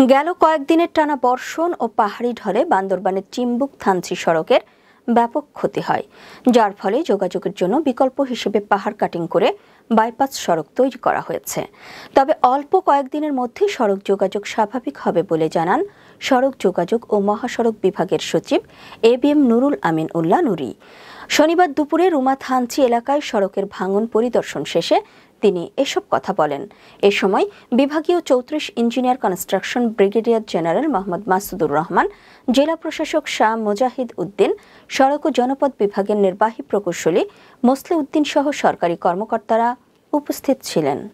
গেল কয়েকদিনের টানা বর্ষণ ও পাহাড়ি ঢলে বান্দরবানের চিম্বুক-থানচি সড়কের ব্যাপক ক্ষতি হয়, যার ফলে যোগাযোগের জন্য বিকল্প হিসেবে পাহাড় কাটিং করে বাইপাস সড়ক তৈরি করা হয়েছে। তবে অল্প কয়েকদিনের মধ্যেই সড়ক যোগাযোগ স্বাভাবিক হবে বলে জানান সড়ক যোগাযোগ ও মহাসড়ক বিভাগের সচিব এবিএম নুরুল আমিন উল্লাহ নুরি। শনিবার দুপুরে রুমা-থানচি এলাকায় সড়কের ভাঙন পরিদর্শন শেষে তিনি এসব কথা বলেন। এ সময় বিভাগীয় ৩৪ engineer construction brigadier general Mohammad Masudur Rahman, জেলা প্রশাসক শাহ মুজাহিদ উদ্দিন, সড়ক ও জনপথ বিভাগের নির্বাহী প্রকৌশলী মোসলে উদ্দিন সহ সরকারি কর্মকর্তারা উপস্থিত ছিলেন।